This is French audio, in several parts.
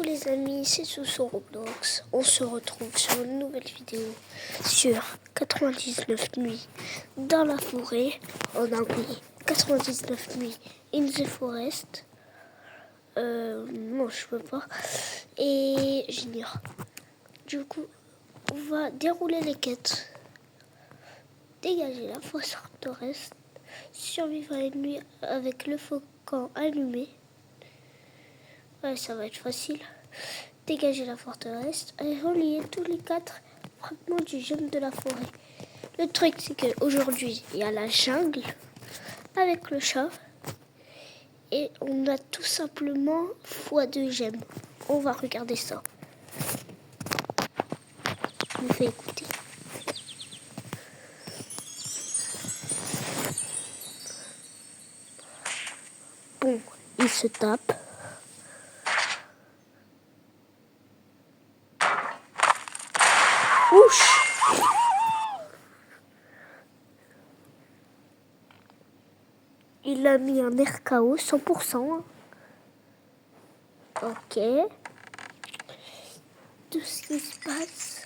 Coucou les amis, c'est Soso Roblox. On se retrouve sur une nouvelle vidéo sur 99 nuits dans la forêt en anglais. 99 nuits in the forest. Non, je peux pas. Et j'ignore. Du coup, on va dérouler les quêtes. Dégager la forteresse. Survivre à une nuit avec le faucon allumé. Ouais, ça va être facile. Dégager la forteresse et relier tous les 4 fragments du gemme de la forêt. Le truc, c'est qu'aujourd'hui, il y a la jungle avec le chat et on a tout simplement x2 gemmes. On va regarder ça. Je vous fais écouter. Bon, il se tape. Ouch! Il a mis un RKO 100%. Ok. Tout ce qui se passe.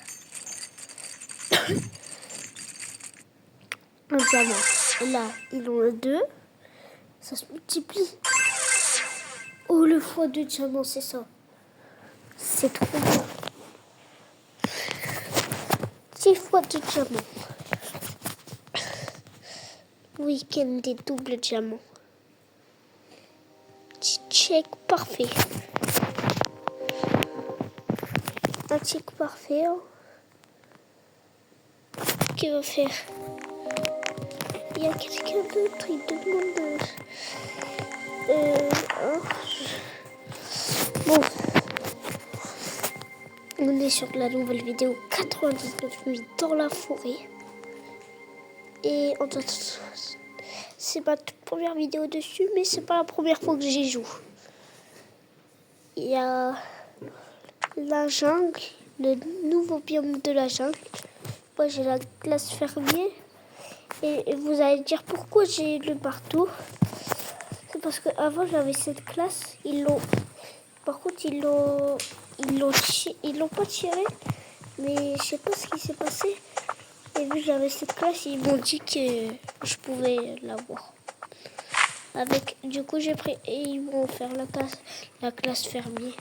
Un diamant. Et là, ils ont le 2. Ça se multiplie. Oh, le x2 diamant, c'est ça. C'est trop bien. 6 x2 diamant. Week-end des doubles diamants. Check parfait. Un check parfait. Hein. Qu'est-ce qu'il va faire? Il y a quelqu'un d'autre, il demande... Bon. On est sur la nouvelle vidéo 99 nuits dans la forêt. Et c'est ma toute première vidéo dessus, mais c'est pas la première fois que j'y joue. Il y a la jungle, le nouveau biome de la jungle. Moi j'ai la classe fermier. Et vous allez dire pourquoi j'ai le marteau. C'est parce qu'avant j'avais cette classe. Par contre ils l'ont pas tiré. Mais je sais pas ce qui s'est passé. Et vu que j'avais cette classe, ils m'ont dit que je pouvais l'avoir. Du coup j'ai pris et ils m'ont offert la classe fermier.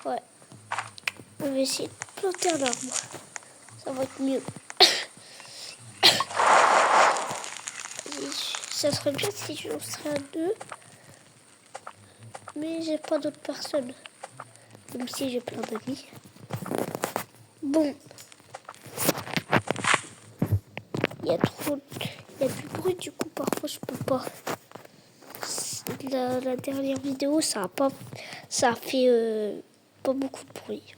Ouais. On va essayer de planter un arbre. Ça va être mieux. Ça serait bien si je serais à 2. Mais j'ai pas d'autres personnes. Même si j'ai plein d'amis. Bon. Il y a du bruit, du coup parfois je peux pas. La dernière vidéo, ça a fait pas beaucoup de bruit.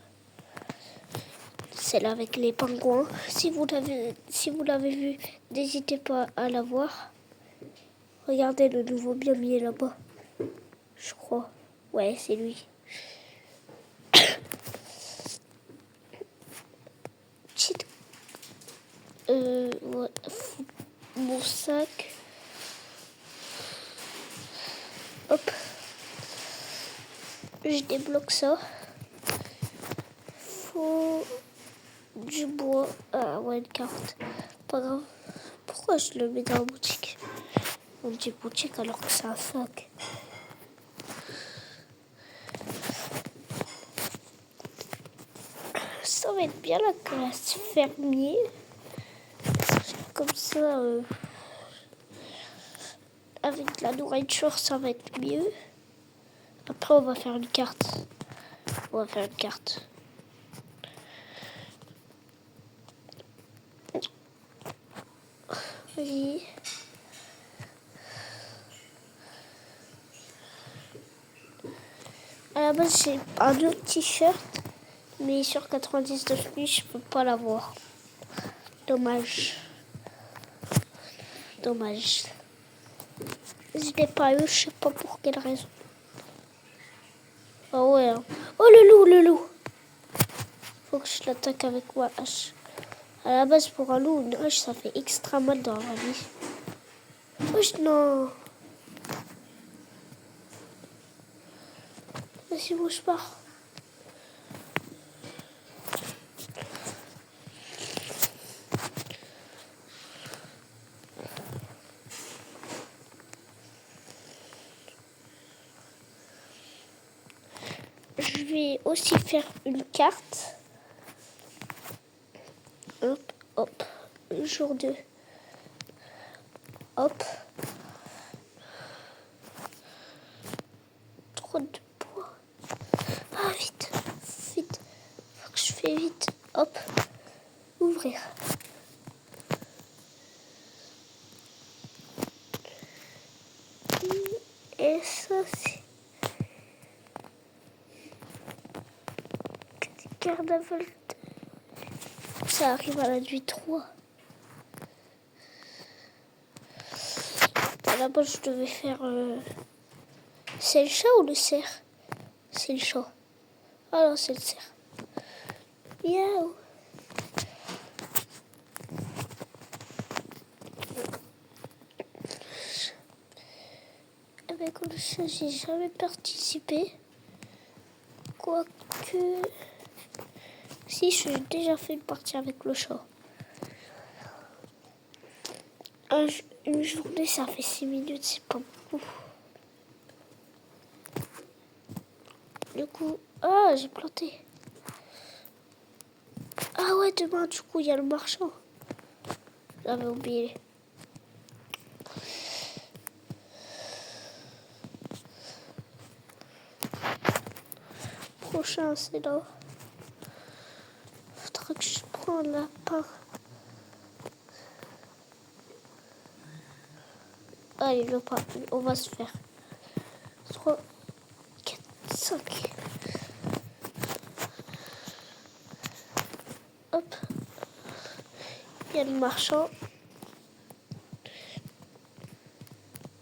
Celle avec les pingouins. Si vous l'avez vu, n'hésitez pas à la voir. Regardez le nouveau biome là-bas. Je crois. Ouais, c'est lui. Ouais, mon sac. Hop. Je débloque ça. Faut du bois. Ah ouais, une carte. Pas grave. Pourquoi je le mets dans la boutique? On dit boutique alors que c'est un sac. Ça va être bien la classe fermier. Comme ça, avec de la nourriture, ça va être mieux. Après, on va faire une carte. Oui. À la base, j'ai un autre t-shirt, mais sur 99 nuits, je peux pas l'avoir. Dommage. Je l'ai pas eu, je sais pas pour quelle raison. Ah ouais. Hein. Oh, le loup. Faut que je l'attaque avec ma hache. À la base, pour un loup, une hache, ça fait extra mal dans la vie. Oh non. Vas-y, bouge pas. Je vais aussi faire une carte. Hop, hop. Jour 2. Hop. Trop de bois. Ah, vite. Vite. Faut que je fais vite. Hop. Ouvrir. Et ça, c'est... Carnaval. Ça arrive à la nuit 3. Là-bas, je devais faire... C'est le chat ou le cerf? C'est le chat. Ah non, c'est le cerf. Miaou. Avec le chat, j'ai jamais participé. Quoique... Si, j'ai déjà fait une partie avec le chat. Une journée, ça fait 6 minutes, c'est pas beaucoup. Du coup... Ah, j'ai planté. Ah ouais, demain, du coup, il y a le marchand. J'avais oublié. Prochain, c'est là. Faudra que je prenne un lapin. Allez, le lapin, on va se faire. 3, 4, 5. Hop. Il y a le marchand.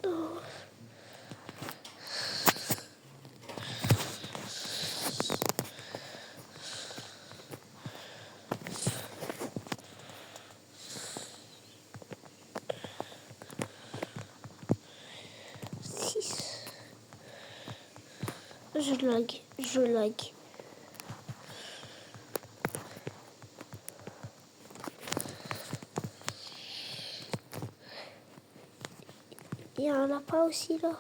Oh. Je lag. Il y a un lapin aussi là.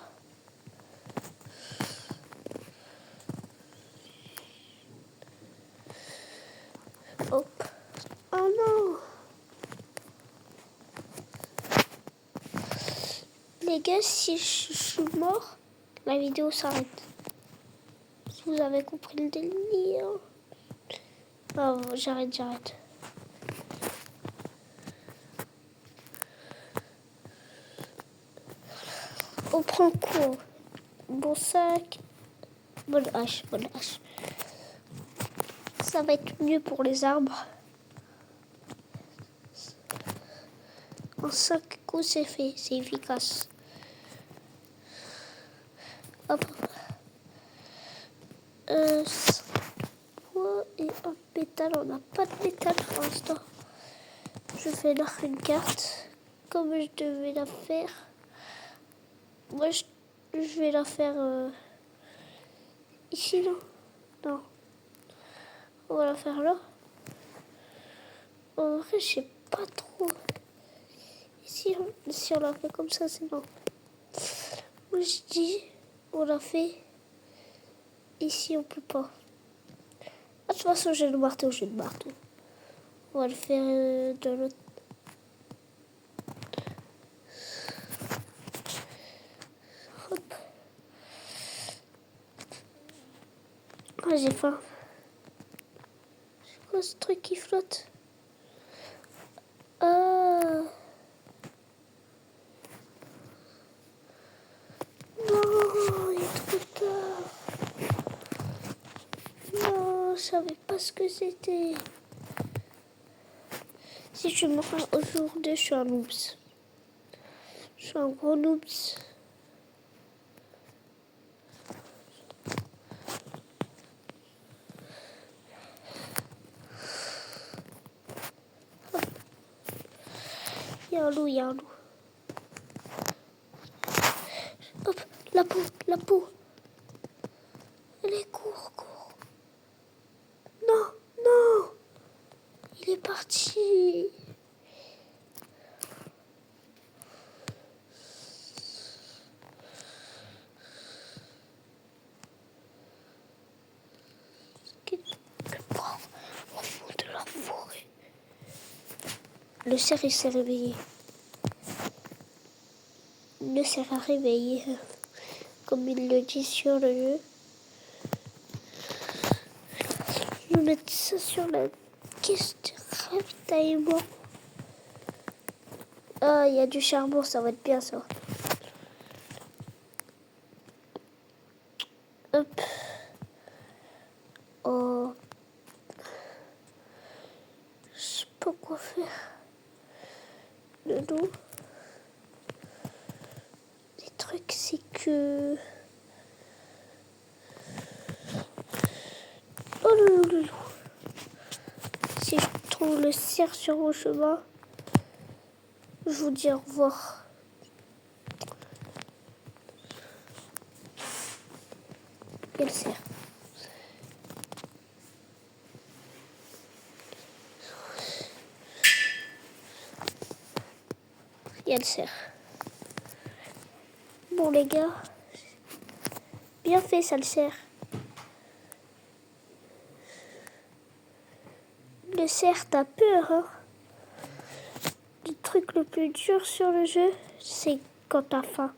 Hop. Oh non. Les gars, si je suis mort, la vidéo s'arrête. Si vous avez compris le délire. Oh, j'arrête. On prend quoi? Bon sac. Bonne hache. Ça va être mieux pour les arbres. En 5 coups, c'est fait. C'est efficace. Hop. Et un pétale. On n'a pas de pétale pour l'instant. Je vais leur faire une carte. Comme je devais la faire. Moi, je vais la faire ici, non? Non. On va la faire là. En vrai, je sais pas trop. Si on la fait comme ça, c'est non. Moi, je dis, on la fait ici, on peut pas. Ah, de toute façon, j'ai le marteau. On va le faire de l'autre. Hop. Ah, j'ai faim. C'est quoi ce truc qui flotte? Ah. Non, il est trop tard. Non, je savais pas ce que c'était. Si je me rends au jour 2, je suis un noobs. Je suis un gros noobs. Il y a un loup. Hop, la peau. Elle est cours, cours. Non, non. Il est parti. Au fond de la forêt. Le cerf, il s'est réveillé. Le cerf a réveillé, comme il le dit sur le jeu. Je vais mettre ça sur la caisse de ravitaillement. Ah, il y a du charbon, ça va être bien ça. Hop. Oh. Je sais pas quoi faire. Le dos. Les trucs, c'est que... Oh là. Si je trouve le cerf sur mon chemin, je vous dis au revoir. Il y a le cerf. Il y a le cerf. Bon les gars, bien fait ça le cerf. Le cerf, t'as peur, hein? Le truc le plus dur sur le jeu, c'est quand t'as faim.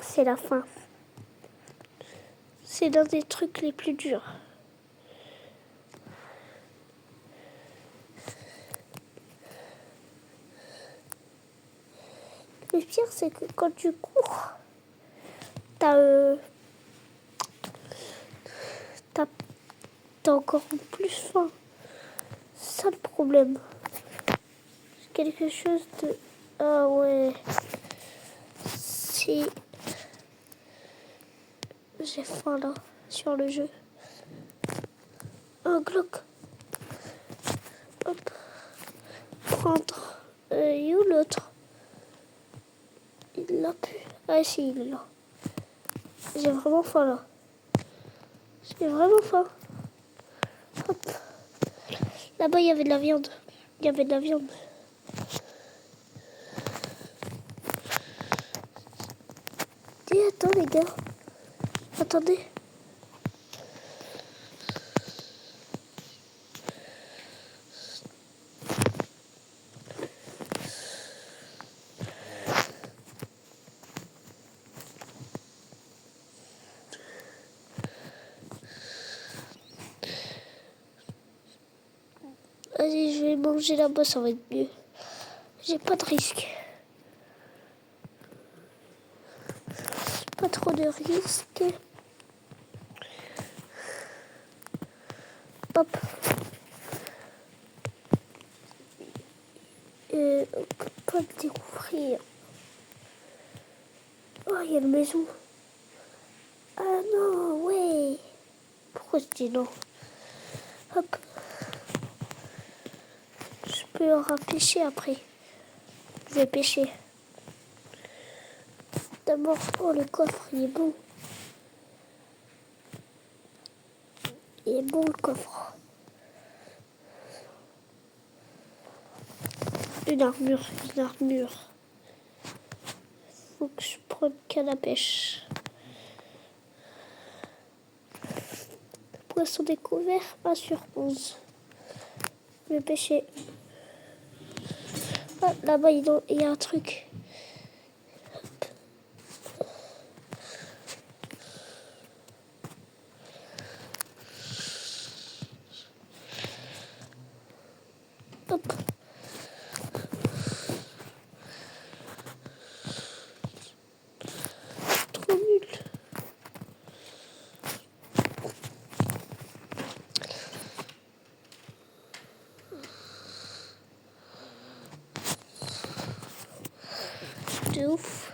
C'est la faim. C'est l'un des trucs les plus durs. Le pire, c'est que quand tu cours, t'as encore plus faim. C'est ça le problème. C'est quelque chose de... Ah ouais. Si... J'ai faim là, sur le jeu. Un Glock. Hop. Prendre. Et où l'autre? Il l'a plus. Ah si, il est là. J'ai vraiment faim là. J'ai vraiment faim. Hop. Là-bas, il y avait de la viande. Il y avait de la viande. Et attends les gars. Attendez. Vas-y, je vais manger là-bas, ça va être mieux. J'ai pas de risque. Pas trop de risque. Hop. On peut pas le découvrir. Oh, il y a une maison. Ah non, ouais. Pourquoi je dis non? Hop. Je peux en pêcher après. Je vais pêcher. D'abord, oh, le coffre, il est bon. Il est bon, le coffre. Une armure. Faut que je prenne canne à pêche. Poisson découvert, 1 sur 11. Je vais pêcher. Ah, là-bas, il y a un truc. Hop. Trop nul. De ouf.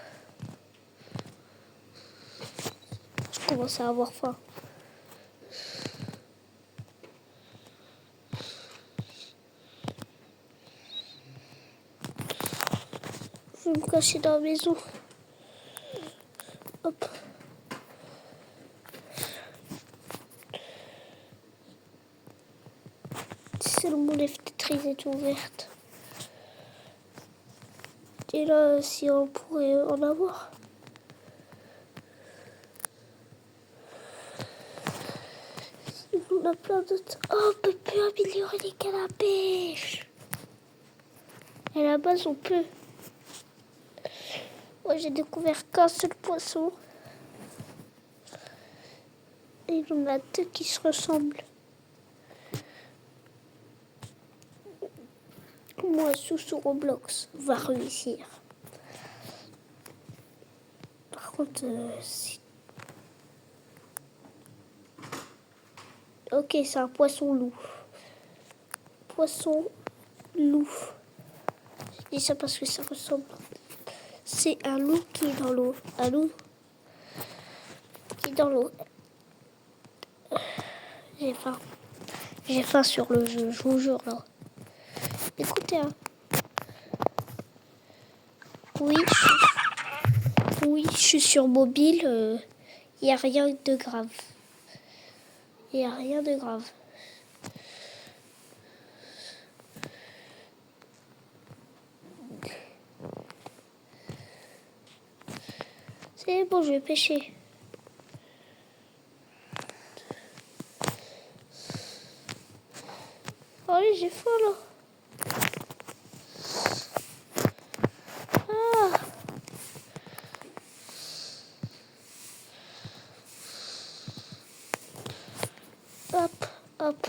Je commence à avoir faim. Je vais me cacher dans la maison. Hop. Seulement les fenêtres étaient ouvertes. Et là, si on pourrait en avoir. On a plein d'autres. Oh, on peut plus améliorer les cannes à pêche. Et à la base, on peut. Moi, j'ai découvert qu'un seul poisson. Et il y en a deux qui se ressemblent. Moi, sous Roblox, va réussir. Par contre, ok, c'est un poisson-loup. Poisson-loup. Je dis ça parce que ça ressemble. C'est un loup qui est dans l'eau. Un loup qui est dans l'eau. J'ai faim. J'ai faim sur le jeu, je vous jure là. Écoutez, hein. Oui, je suis sur mobile. Il n'y a rien de grave. Il n'y a rien de grave. C'est bon, je vais pêcher. Allez, j'ai faim là. Ah. Hop, hop.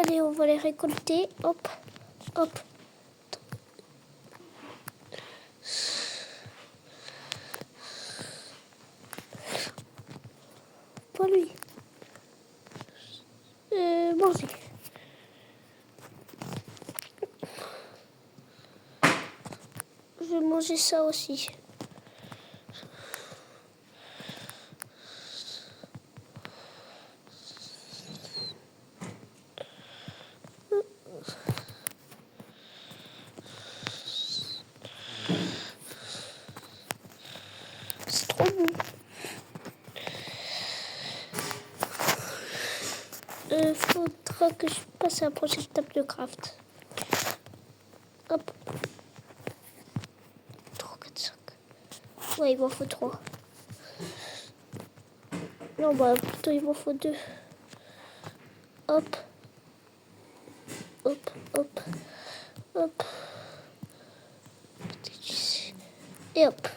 Allez, on va les récolter. Hop, hop. Pas lui. Manger. Je vais manger ça aussi. C'est trop bon. Faudra que je passe à la prochaine table de craft. Hop. 3, 4, 5. Ouais, il m'en faut 3. Non, bah plutôt il m'en faut 2. Hop. Hop, hop, hop. Et hop.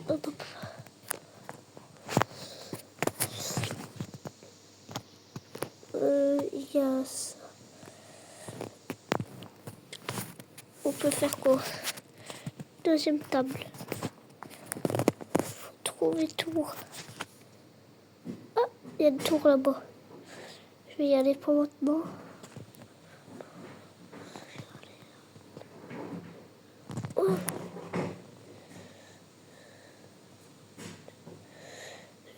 Hop, hop. Il y a ça. On peut faire quoi? Deuxième table. Faut trouver tour. Ah, il y a une tour là-bas. Je vais y aller pour maintenant. Oh.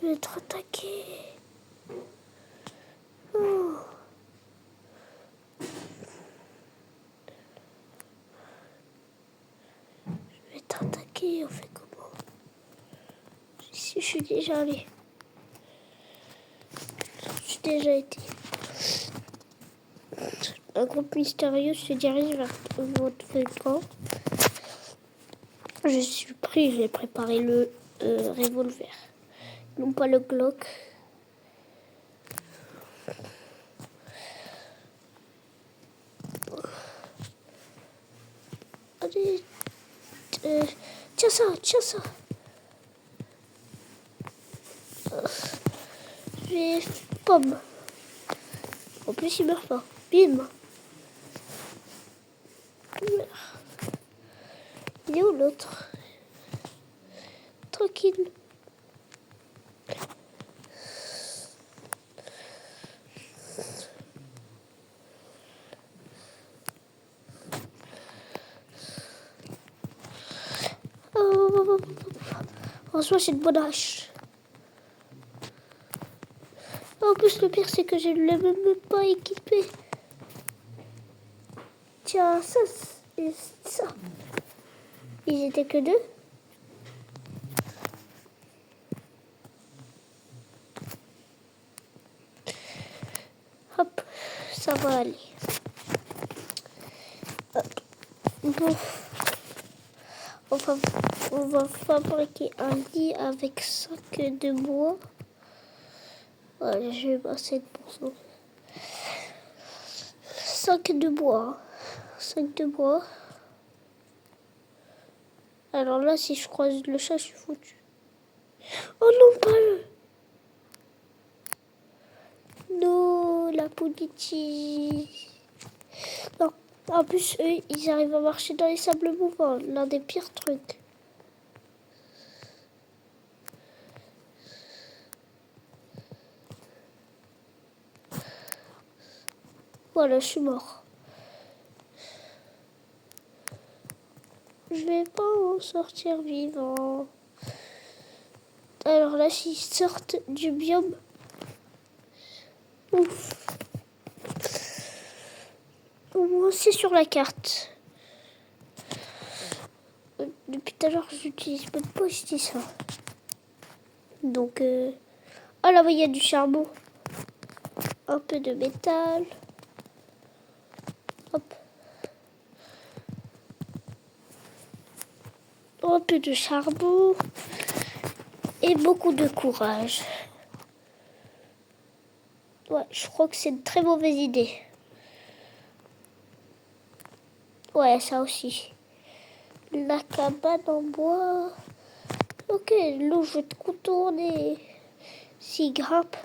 Je vais être attaqué. Oh. Je vais être attaqué. On fait comment? Ici, je suis déjà allé. Je suis déjà été. Un groupe mystérieux se dirige vers votre volcan. Je suis pris, j'ai préparé le revolver. Non pas le Glock. Allez, tiens ça, tiens ça. J'ai pomme. Oh En plus, il meurt pas. Bim. Il est où l'autre? Tranquille. En soi, j'ai une bonne hache. En plus, le pire, c'est que je ne l'ai même pas équipé. Tiens, ça, et ça. Ils étaient que deux. Hop, ça va aller. Hop. Bon. On va fabriquer un lit avec 5 de bois. Voilà, je vais passer pour ça. 5 de bois. 5 de bois. Alors là, si je croise le chat, je suis foutu. Oh non, pas eux. Non, la politique. Non, en plus, eux, ils arrivent à marcher dans les sables mouvants. L'un des pires trucs. Voilà, je suis mort. Je vais pas en sortir vivant. Alors là, s'ils sortent du biome... Ouf. C'est sur la carte. Depuis tout à l'heure, j'utilise même pas ça. Donc, ah là-bas, il y a du charbon. Un peu de métal. Hop. Un peu de charbon. Et beaucoup de courage. Ouais, je crois que c'est une très mauvaise idée. Ouais, ça aussi. La cabane en bois. Ok, l'eau, je vais te contourner. S'il grimpe.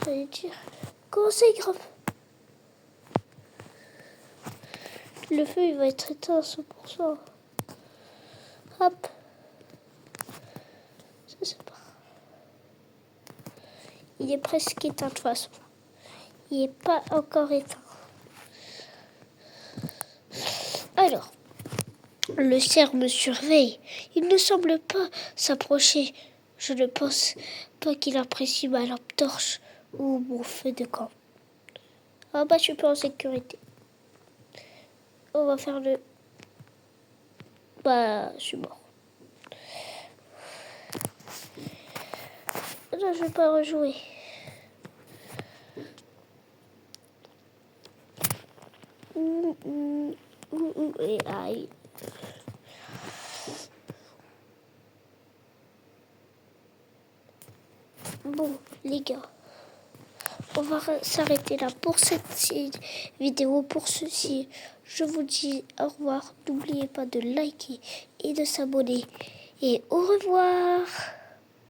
J'allais dire. Comment ça, il grimpe? Le feu, il va être éteint à 100%. Hop. Ça, c'est pas. Il est presque éteint de toute façon. Il n'est pas encore éteint. Alors, le cerf me surveille. Il ne semble pas s'approcher. Je ne pense pas qu'il apprécie ma lampe torche ou mon feu de camp. Ah bah, je suis pas en sécurité. On va faire le... Bah, je suis mort. Là, je vais pas rejouer. Et aïe. Bon, les gars, on va s'arrêter là pour cette vidéo. Pour ceci, je vous dis au revoir. N'oubliez pas de liker et de s'abonner. Et au revoir.